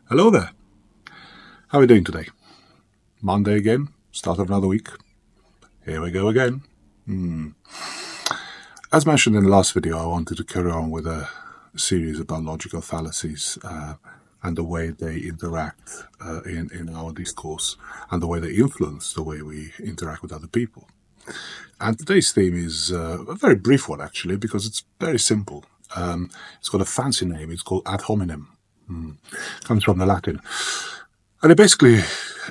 Hello there. How are you doing today? Monday again, start of another week. Here we go again. As mentioned in the last video, I wanted to carry on with a series about logical fallacies and the way they interact in our discourse and the way they influence the way we interact with other people. And today's theme is a very brief one, actually, because it's very simple. It's got a fancy name. It's called Ad Hominem. Comes from the Latin. And it basically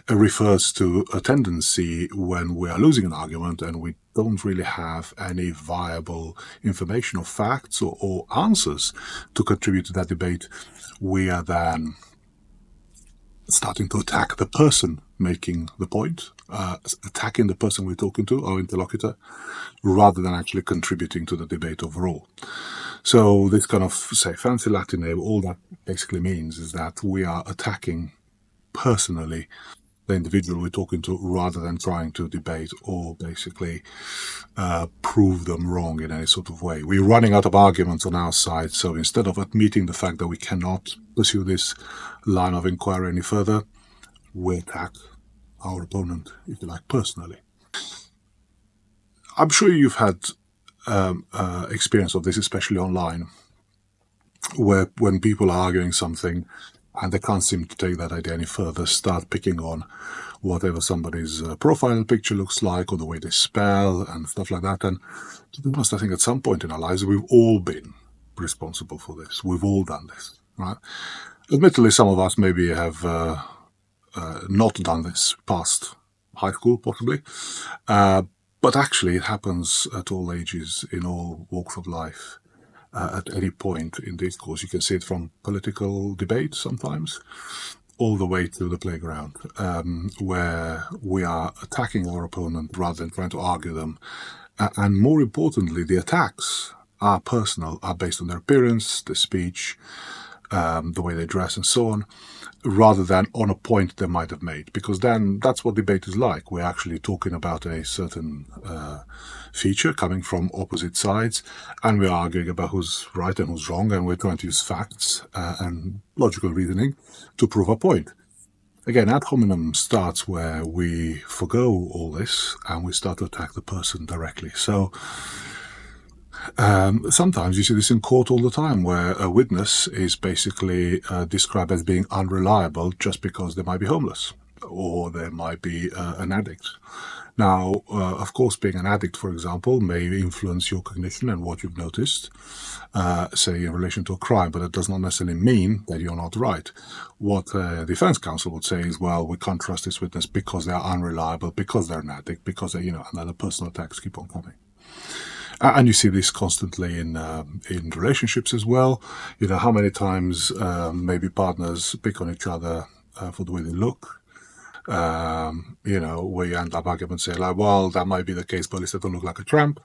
refers to a tendency when we are losing an argument and we don't really have any viable information or facts or answers to contribute to that debate. We are then starting to attack the person making the point, attacking the person we're talking to, our interlocutor, rather than actually contributing to the debate overall. So this kind of, say, fancy Latin name, all that basically means is that we are attacking personally the individual we're talking to rather than trying to debate or basically prove them wrong in any sort of way. We're running out of arguments on our side, so instead of admitting the fact that we cannot pursue this line of inquiry any further, we attack our opponent, if you like, personally. I'm sure you've had experience of this, especially online, where when people are arguing something and they can't seem to take that idea any further, start picking on whatever somebody's profile picture looks like or the way they spell and stuff like that. And to be honest, I think at some point in our lives, we've all been responsible for this. We've all done this, right? Admittedly, some of us maybe have not done this past high school, possibly. But actually, it happens at all ages, in all walks of life. At any point in discourse. You can see it from political debate sometimes, all the way to the playground, where we are attacking our opponent rather than trying to argue them. And more importantly, the attacks are personal, are based on their appearance, their speech, the way they dress and so on, rather than on a point they might have made. Because then that's what debate is like. We're actually talking about a certain feature coming from opposite sides, and we're arguing about who's right and who's wrong, and we're trying to use facts and logical reasoning to prove a point. Again, ad hominem starts where we forgo all this and we start to attack the person directly. So sometimes you see this in court all the time, where a witness is basically described as being unreliable just because they might be homeless or they might be an addict. Now, of course, being an addict, for example, may influence your cognition and what you've noticed, say, in relation to a crime, but it does not necessarily mean that you're not right. What a defense counsel would say is, well, we can't trust this witness because they're unreliable, because they're an addict, because they, and other personal attacks keep on coming. And you see this constantly in relationships as well. How many times maybe partners pick on each other for the way they look. Where you end up arguing saying like, well, that might be the case, but at least I don't look like a tramp,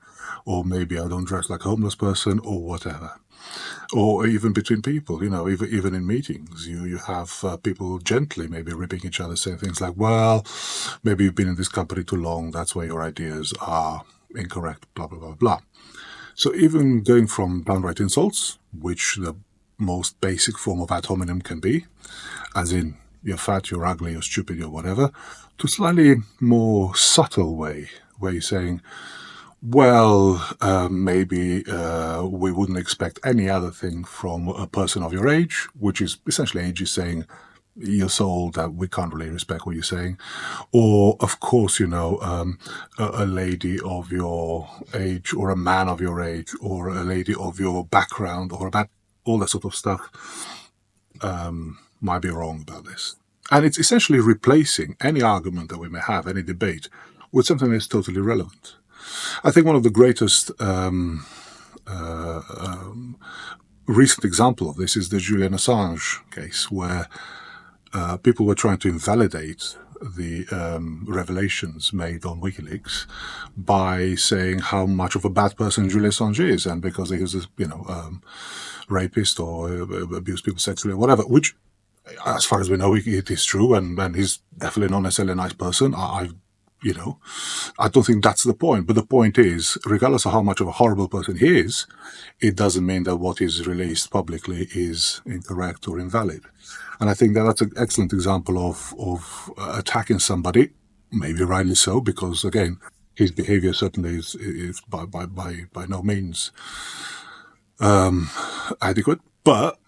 or maybe I don't dress like a homeless person, or whatever. Or even between people, even in meetings, you have people gently maybe ripping each other, saying things like, well, maybe you've been in this company too long, that's why your ideas are incorrect, blah, blah, blah, blah. So even going from downright insults, which the most basic form of ad hominem can be, as in, you're fat, you're ugly, you're stupid, you're whatever, to a slightly more subtle way, where you're saying, well, maybe we wouldn't expect any other thing from a person of your age, which is essentially age is saying, you're so old that we can't really respect what you're saying. Or, of course, a lady of your age, or a man of your age, or a lady of your background, or about all that sort of stuff might be wrong about this. And it's essentially replacing any argument that we may have, any debate, with something that's totally relevant. I think one of the greatest recent example of this is the Julian Assange case, where people were trying to invalidate the revelations made on WikiLeaks by saying how much of a bad person Julian Assange is, and because he was a rapist or abused people sexually or whatever, which, as far as we know, it is true, and he's definitely not necessarily a nice person. I've You know, I don't think that's the point. But the point is, regardless of how much of a horrible person he is, it doesn't mean that what is released publicly is incorrect or invalid. And I think that that's an excellent example of attacking somebody, maybe rightly so, because again, his behavior certainly is by no means adequate, but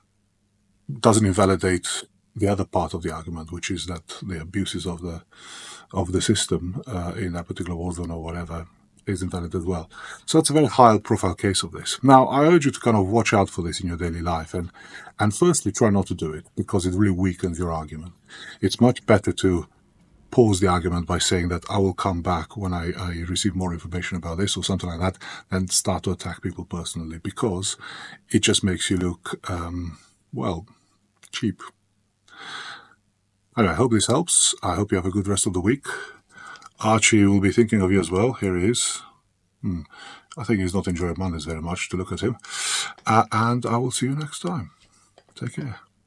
doesn't invalidate the other part of the argument, which is that the abuses of the system in that particular war zone or whatever is invalid as well. So that's a very high-profile case of this. Now, I urge you to kind of watch out for this in your daily life, and firstly, try not to do it, because it really weakens your argument. It's much better to pause the argument by saying that I will come back when I receive more information about this or something like that, and start to attack people personally, because it just makes you look, well, cheap. Anyway, I hope this helps. I hope you have a good rest of the week. Archie will be thinking of you as well. Here he is. I think he's not enjoying Mondays very much, to look at him. And I will see you next time. Take care.